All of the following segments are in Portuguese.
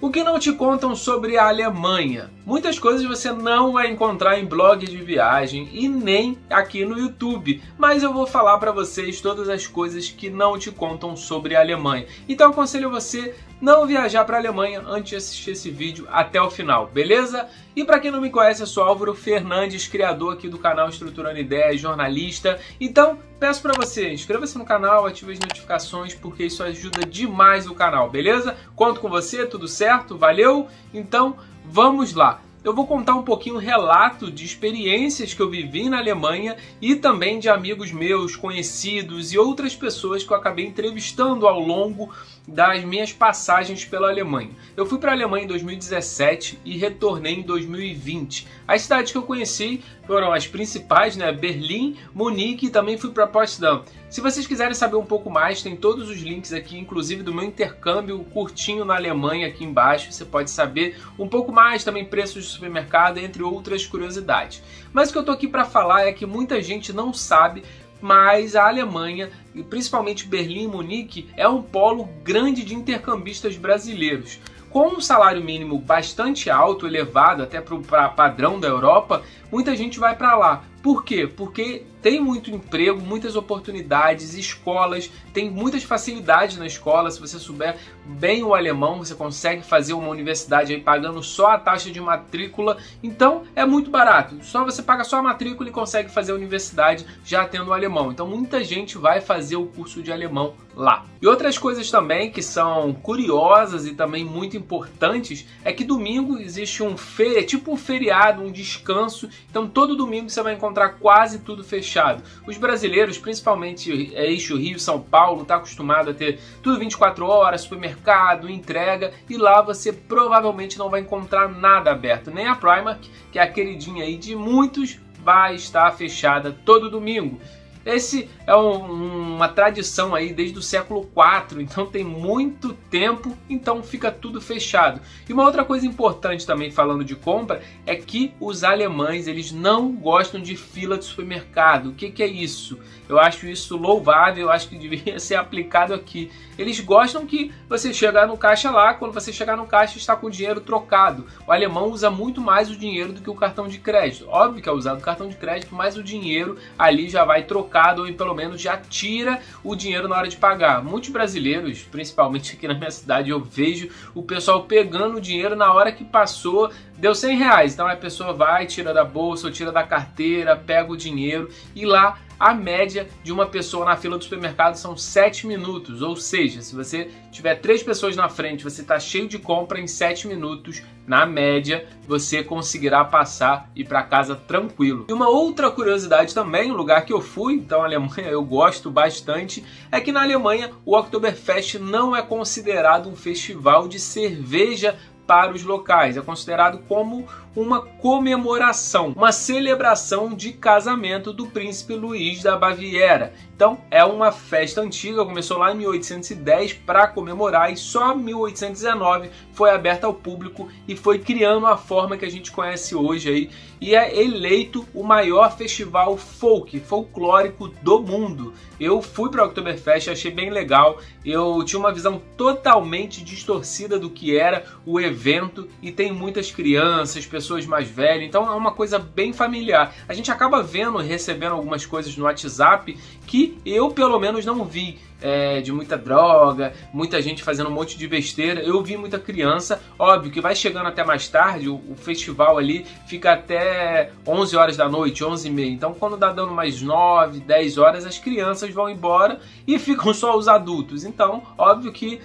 O que não te contam sobre a Alemanha? Muitas coisas você não vai encontrar em blog de viagem e nem aqui no YouTube, mas eu vou falar para vocês todas as coisas que não te contam sobre a Alemanha. Então eu aconselho você não viajar para a Alemanha antes de assistir esse vídeo até o final, beleza? E para quem não me conhece, eu sou Álvaro Fernandes, criador aqui do canal Estruturando Ideias, jornalista. Então peço para você, inscreva-se no canal, ative as notificações, porque isso ajuda demais o canal, beleza? Conto com você, tudo certo? Valeu? Então vamos lá! Eu vou contar um pouquinho o relato de experiências que eu vivi na Alemanha e também de amigos meus, conhecidos e outras pessoas que eu acabei entrevistando ao longo das minhas passagens pela Alemanha. Eu fui para a Alemanha em 2017 e retornei em 2020. As cidades que eu conheci foram as principais, né? Berlim, Munique e também fui para Potsdam. Se vocês quiserem saber um pouco mais, tem todos os links aqui, inclusive do meu intercâmbio curtinho na Alemanha aqui embaixo. Você pode saber um pouco mais, também preços de supermercado, entre outras curiosidades. Mas o que eu tô aqui para falar é que muita gente não sabe, mas a Alemanha, e principalmente Berlim e Munique, é um polo grande de intercambistas brasileiros. Com um salário mínimo bastante alto, elevado até para o padrão da Europa, muita gente vai para lá. Por quê? Porque tem muito emprego, muitas oportunidades, escolas, tem muitas facilidades na escola. Se você souber bem o alemão, você consegue fazer uma universidade aí pagando só a taxa de matrícula. Então é muito barato. Só você paga só a matrícula e consegue fazer a universidade já tendo o alemão. Então muita gente vai fazer o curso de alemão lá. E outras coisas também que são curiosas e também muito importantes é que domingo existe tipo um feriado, um descanso. Então todo domingo você vai encontrar quase tudo fechado. Os brasileiros, principalmente eixo Rio-São Paulo, tá acostumado a ter tudo 24 horas, supermercado, entrega, e lá você provavelmente não vai encontrar nada aberto. Nem a Primark, que é a queridinha aí de muitos, vai estar fechada todo domingo. Esse é uma tradição aí desde o século IV, então tem muito tempo, então fica tudo fechado. E uma outra coisa importante também falando de compra é que os alemães, eles não gostam de fila de supermercado. O que é isso? Eu acho isso louvável, eu acho que deveria ser aplicado aqui. Eles gostam que você chegar no caixa lá, quando você chegar no caixa está com o dinheiro trocado. O alemão usa muito mais o dinheiro do que o cartão de crédito. Óbvio que é usado o cartão de crédito, mas o dinheiro ali já vai trocado, ou pelo menos já tira o dinheiro na hora de pagar. Muitos brasileiros, principalmente aqui na minha cidade, eu vejo o pessoal pegando o dinheiro na hora que passou, deu 100 reais. Então a pessoa vai, tira da bolsa ou tira da carteira, pega o dinheiro, e lá a média de uma pessoa na fila do supermercado são 7 minutos, ou seja, se você tiver 3 pessoas na frente, você está cheio de compra, em 7 minutos, na média, você conseguirá passar e ir para casa tranquilo. E uma outra curiosidade também, um lugar que eu fui, então a Alemanha eu gosto bastante, é que na Alemanha o Oktoberfest não é considerado um festival de cerveja para os locais, é considerado como uma comemoração, uma celebração de casamento do príncipe Luís da Baviera. Então é uma festa antiga, começou lá em 1810 para comemorar, e só em 1819 foi aberta ao público e foi criando a forma que a gente conhece hoje aí, e é eleito o maior festival folclórico do mundo. Eu fui para o Oktoberfest, achei bem legal, eu tinha uma visão totalmente distorcida do que era o evento, e tem muitas crianças, pessoas mais velhas, então é uma coisa bem familiar. A gente acaba vendo e recebendo algumas coisas no WhatsApp que eu pelo menos não vi, de muita droga, muita gente fazendo um monte de besteira. Eu vi muita criança, óbvio que vai chegando até mais tarde, o festival ali fica até 11 horas da noite, 11h30, então quando dá dando mais 9, 10 horas, as crianças vão embora e ficam só os adultos, então óbvio que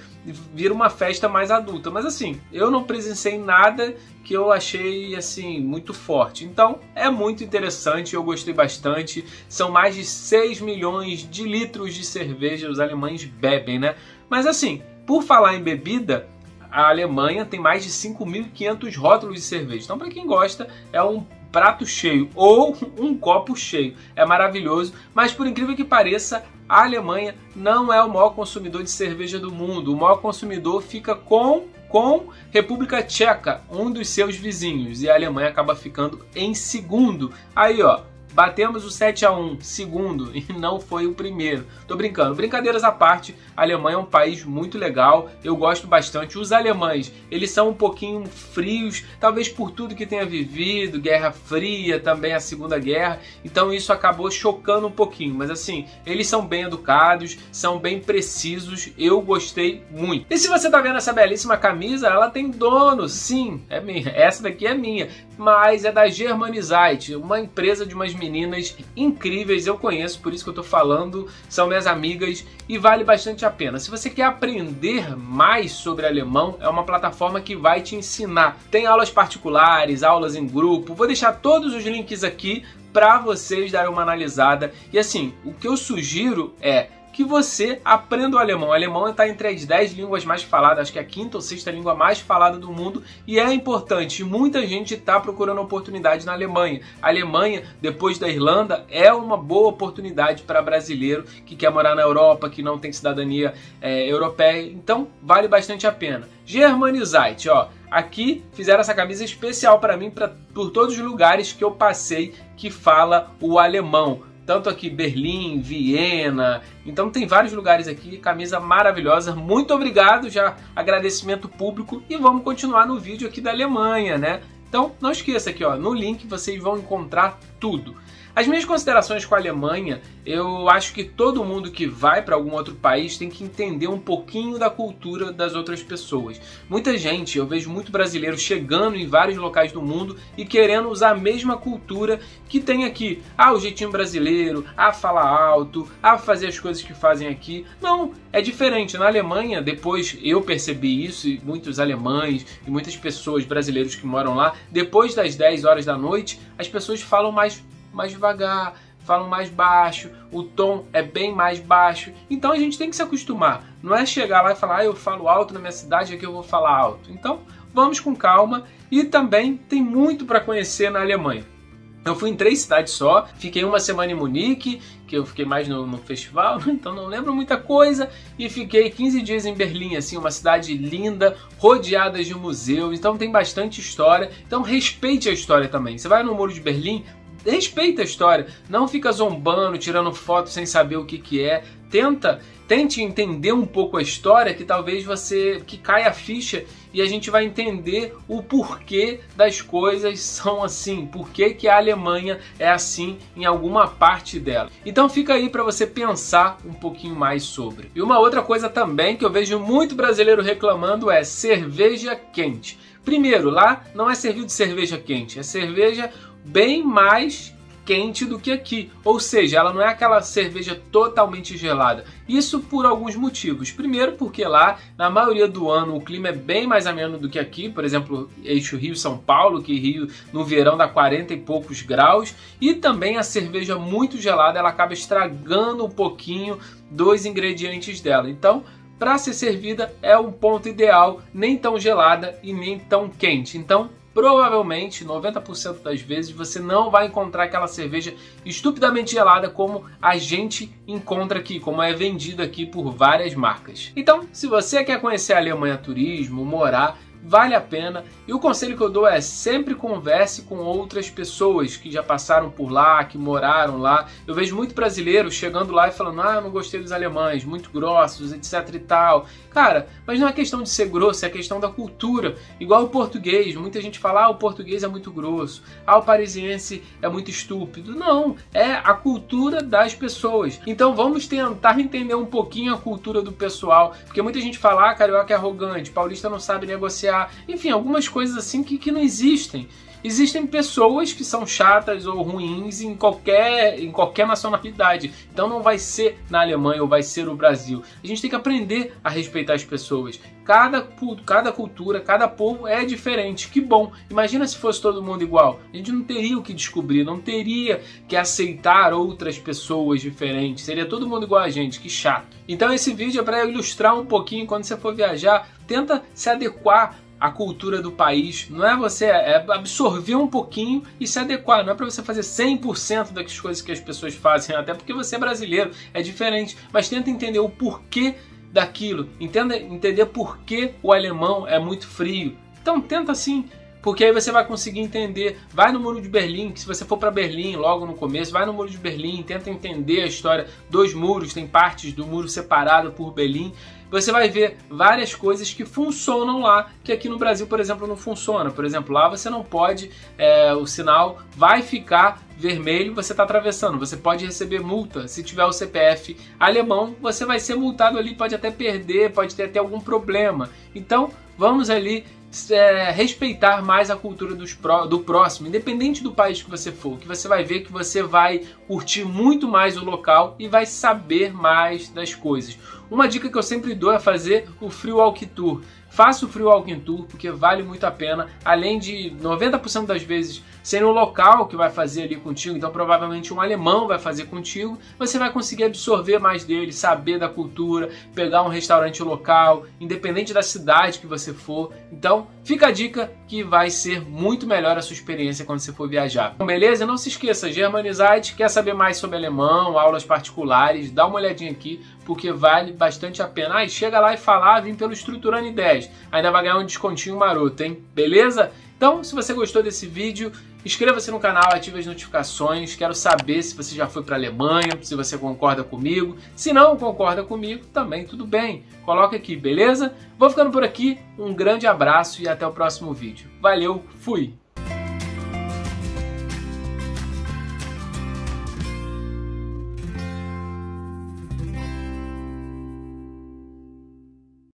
vira uma festa mais adulta. Mas assim, eu não presenciei nada que eu achei assim muito forte, então é muito interessante, eu gostei bastante. São mais de 6 milhões de litros de cerveja os alemães bebem, né? Mas assim, por falar em bebida, a Alemanha tem mais de 5.500 rótulos de cerveja, então para quem gosta é um prato cheio ou um copo cheio, é maravilhoso. Mas por incrível que pareça, a Alemanha não é o maior consumidor de cerveja do mundo. O maior consumidor fica com República Tcheca, um dos seus vizinhos, e a Alemanha acaba ficando em segundo. Aí ó, Batemos o 7-1, segundo, e não foi o primeiro. Tô brincando. Brincadeiras à parte, a Alemanha é um país muito legal, eu gosto bastante. Os alemães, eles são um pouquinho frios, talvez por tudo que tenha vivido, Guerra Fria, também a Segunda Guerra, então isso acabou chocando um pouquinho. Mas assim, eles são bem educados, são bem precisos, eu gostei muito. E se você tá vendo essa belíssima camisa, ela tem dono, sim, é minha. Essa daqui é minha, mas é da Germanizeit, uma empresa de umas meninas incríveis, eu conheço, por isso que eu tô falando, são minhas amigas e vale bastante a pena. Se você quer aprender mais sobre alemão, é uma plataforma que vai te ensinar. Tem aulas particulares, aulas em grupo, vou deixar todos os links aqui para vocês darem uma analisada. E assim, o que eu sugiro é que você aprenda o alemão. O alemão está entre as 10 línguas mais faladas, acho que é a 5ª ou 6ª língua mais falada do mundo, e é importante. Muita gente está procurando oportunidade na Alemanha. A Alemanha, depois da Irlanda, é uma boa oportunidade para brasileiro que quer morar na Europa, que não tem cidadania europeia, então vale bastante a pena. Germanizeit, ó, aqui fizeram essa camisa especial para mim, por todos os lugares que eu passei que fala o alemão. Tanto aqui Berlim, Viena, então tem vários lugares aqui, camisa maravilhosa, muito obrigado, já agradecimento público, e vamos continuar no vídeo aqui da Alemanha, né? Então não esqueça aqui, ó, no link vocês vão encontrar tudo. As minhas considerações com a Alemanha, eu acho que todo mundo que vai para algum outro país tem que entender um pouquinho da cultura das outras pessoas. Muita gente, eu vejo muito brasileiro chegando em vários locais do mundo e querendo usar a mesma cultura que tem aqui. Ah, o jeitinho brasileiro, a falar alto, a fazer as coisas que fazem aqui. Não, é diferente. Na Alemanha, depois eu percebi isso, e muitos alemães e muitas pessoas brasileiros que moram lá, depois das 10 horas da noite, as pessoas falam mais devagar, falam mais baixo, o tom é bem mais baixo, então a gente tem que se acostumar, não é chegar lá e falar, ah, eu falo alto na minha cidade, aqui eu vou falar alto. Então vamos com calma, e também tem muito para conhecer na Alemanha. Eu fui em 3 cidades só, fiquei uma semana em Munique, que eu fiquei mais no festival, então não lembro muita coisa, e fiquei 15 dias em Berlim, assim, uma cidade linda, rodeada de museus, então tem bastante história, então respeite a história também. Você vai no Muro de Berlim, respeita a história, não fica zombando, tirando foto sem saber o que é. Tente entender um pouco a história, que talvez que caia a ficha e a gente vai entender o porquê das coisas são assim, porquê que a Alemanha é assim em alguma parte dela. Então fica aí para você pensar um pouquinho mais sobre. E uma outra coisa também que eu vejo muito brasileiro reclamando é cerveja quente. Primeiro, lá não é servido cerveja quente, é cerveja bem mais quente do que aqui, ou seja, ela não é aquela cerveja totalmente gelada. Isso por alguns motivos. Primeiro, porque lá, na maioria do ano, o clima é bem mais ameno do que aqui. Por exemplo, eixo Rio-São Paulo, que Rio no verão dá 40 e poucos graus. E também a cerveja muito gelada, ela acaba estragando um pouquinho dos ingredientes dela. Então, para ser servida é um ponto ideal, nem tão gelada e nem tão quente. Então, provavelmente 90% das vezes você não vai encontrar aquela cerveja estupidamente gelada como a gente encontra aqui, como é vendida aqui por várias marcas. Então, se você quer conhecer a Alemanha turismo, morar, vale a pena. E o conselho que eu dou é sempre converse com outras pessoas que já passaram por lá, que moraram lá. Eu vejo muito brasileiro chegando lá e falando, ah, eu não gostei dos alemães, muito grossos, etc e tal. Cara, mas não é questão de ser grosso, é questão da cultura. Igual o português, muita gente fala, ah, o português é muito grosso, ah, o parisiense é muito estúpido. Não, é a cultura das pessoas. Então vamos tentar entender um pouquinho a cultura do pessoal, porque muita gente fala, ah, carioca é arrogante, paulista não sabe negociar. Enfim, algumas coisas assim que não existem. Existem pessoas que são chatas ou ruins em qualquer nacionalidade. Então não vai ser na Alemanha ou vai ser no Brasil. A gente tem que aprender a respeitar as pessoas. Cada cultura, cada povo é diferente. Que bom! Imagina se fosse todo mundo igual. A gente não teria o que descobrir, não teria que aceitar outras pessoas diferentes. Seria todo mundo igual a gente, que chato. Então esse vídeo é para ilustrar um pouquinho. Quando você for viajar, tenta se adequar a cultura do país, não é você absorver um pouquinho e se adequar, não é para você fazer 100% das coisas que as pessoas fazem, até porque você é brasileiro, é diferente, mas tenta entender o porquê daquilo, entender por que o alemão é muito frio. Então tenta assim porque aí você vai conseguir entender. Vai no Muro de Berlim, que se você for para Berlim logo no começo, vai no Muro de Berlim, tenta entender a história dos muros, tem partes do muro separado por Berlim. Você vai ver várias coisas que funcionam lá, que aqui no Brasil, por exemplo, não funciona. Por exemplo, lá você não pode, o sinal vai ficar vermelho, você está atravessando, você pode receber multa. Se tiver o CPF alemão, você vai ser multado ali, pode até perder, pode ter até algum problema. Então, vamos ali respeitar mais a cultura do próximo, independente do país que você for, que você vai ver que você vai curtir muito mais o local e vai saber mais das coisas. Uma dica que eu sempre dou é fazer o Free Walk Tour. Faça o Free Walking Tour porque vale muito a pena, além de 90% das vezes ser um local que vai fazer ali contigo, então provavelmente um alemão vai fazer contigo, você vai conseguir absorver mais dele, saber da cultura, pegar um restaurante local, independente da cidade que você for. Então fica a dica que vai ser muito melhor a sua experiência quando você for viajar. Então, beleza? Não se esqueça, Germanizeit, quer saber mais sobre alemão, aulas particulares, dá uma olhadinha aqui, porque vale bastante a pena. Chega lá e fala, vim pelo Estruturando Ideias. Ainda vai ganhar um descontinho maroto, hein? Beleza? Então, se você gostou desse vídeo, inscreva-se no canal, ative as notificações. Quero saber se você já foi para a Alemanha, se você concorda comigo. Se não concorda comigo, também tudo bem. Coloca aqui, beleza? Vou ficando por aqui. Um grande abraço e até o próximo vídeo. Valeu, fui!